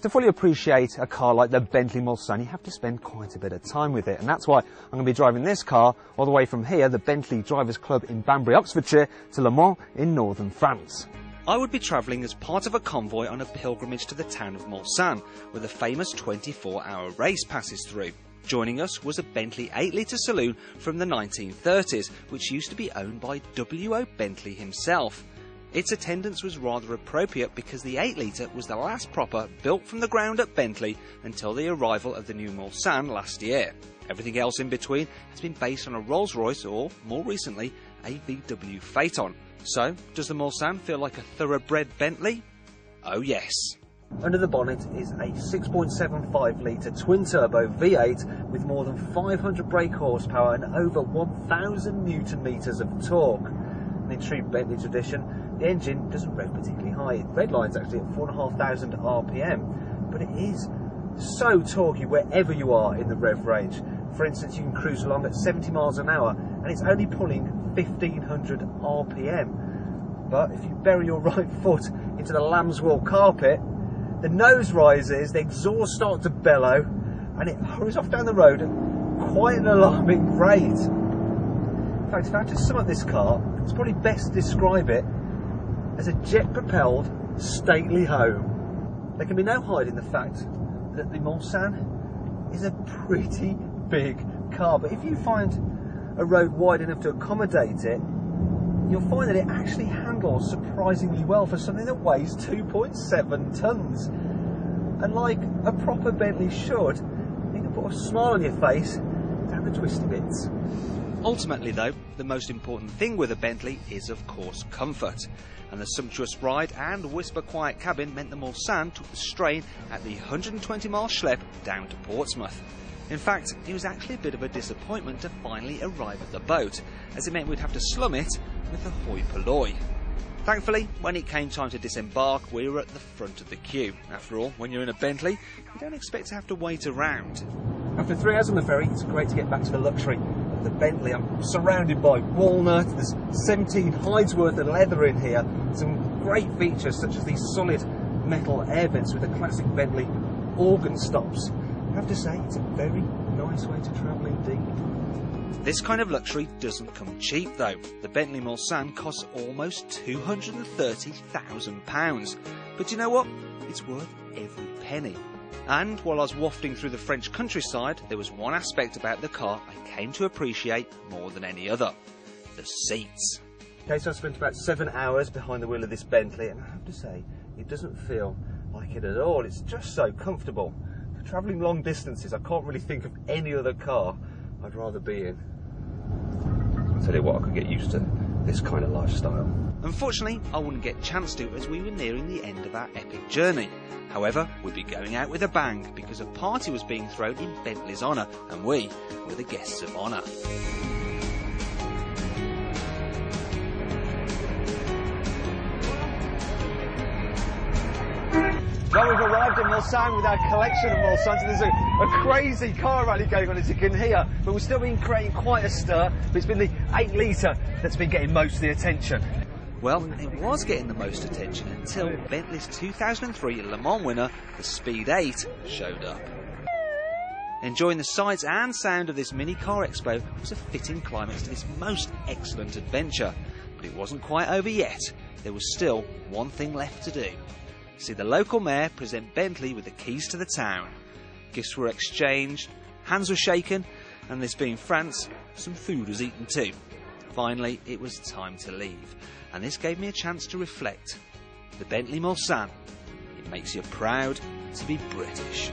To fully appreciate a car like the Bentley Mulsanne, you have to spend quite a bit of time with it, and that's why I'm going to be driving this car all the way from here, the Bentley Drivers Club in Banbury, Oxfordshire, to Le Mans in northern France. I would be travelling as part of a convoy on a pilgrimage to the town of Mulsanne, where the famous 24-hour race passes through. Joining us was a Bentley 8-litre saloon from the 1930s, which used to be owned by W.O. Bentley himself. Its attendance was rather appropriate because the 8-litre was the last proper built from the ground at Bentley until the arrival of the new Mulsanne last year. Everything else in between has been based on a Rolls-Royce or, more recently, a VW Phaeton. So, does the Mulsanne feel like a thoroughbred Bentley? Oh yes. Under the bonnet is a 6.75-litre twin-turbo V8 with more than 500 brake horsepower and over 1,000 newton-metres of torque. In true Bentley tradition, the engine doesn't rev particularly high. It redlines actually at 4,500 RPM, but it is so torquey wherever you are in the rev range. For instance, you can cruise along at 70 miles an hour and it's only pulling 1,500 RPM. But if you bury your right foot into the lamb's wool carpet, the nose rises, the exhaust starts to bellow, and it hurries off down the road at quite an alarming rate. In fact, if I had to sum up this car, it's probably best to describe it as a jet-propelled, stately home. There can be no hiding the fact that the Mulsanne is a pretty big car, but if you find a road wide enough to accommodate it, you'll find that it actually handles surprisingly well for something that weighs 2.7 tonnes. And like a proper Bentley should, you can put a smile on your face down the twisty bits. Ultimately though, the most important thing with a Bentley is of course comfort. And the sumptuous ride and whisper-quiet cabin meant the Mulsanne took the strain at the 120-mile schlep down to Portsmouth. In fact, it was actually a bit of a disappointment to finally arrive at the boat, as it meant we'd have to slum it with the hoi polloi. Thankfully, when it came time to disembark, we were at the front of the queue. After all, when you're in a Bentley, you don't expect to have to wait around. After 3 hours on the ferry, it's great to get back to the luxury of the Bentley. I'm surrounded by walnut, there's 17 hides worth of leather in here, some great features such as these solid metal air vents with the classic Bentley organ stops. I have to say, it's a very nice way to travel indeed. This kind of luxury doesn't come cheap though. The Bentley Mulsanne costs almost £230,000. But you know what? It's worth every penny. And while I was wafting through the French countryside, there was one aspect about the car I came to appreciate more than any other. The seats. Okay, so I spent about 7 hours behind the wheel of this Bentley, and I have to say, it doesn't feel like it at all. It's just so comfortable. For travelling long distances, I can't really think of any other car I'd rather be in. I'll tell you what, I could get used to this kind of lifestyle. Unfortunately, I wouldn't get a chance to as we were nearing the end of our epic journey. However, we'd be going out with a bang because a party was being thrown in Bentley's honour and we were the guests of honour. Well, we've arrived at Mulsanne with our collection of Mulsannes. There's a crazy car rally going on, as you can hear, but we've still been creating quite a stir. But it's been the 8-litre that's been getting most of the attention. Well, it was getting the most attention until Bentley's 2003 Le Mans winner, the Speed 8, showed up. Enjoying the sights and sound of this mini car expo was a fitting climax to this most excellent adventure. But it wasn't quite over yet. There was still one thing left to do. See the local mayor present Bentley with the keys to the town. Gifts were exchanged, hands were shaken, and this being France, some food was eaten too. Finally, it was time to leave, and this gave me a chance to reflect. The Bentley Mulsanne, it makes you proud to be British.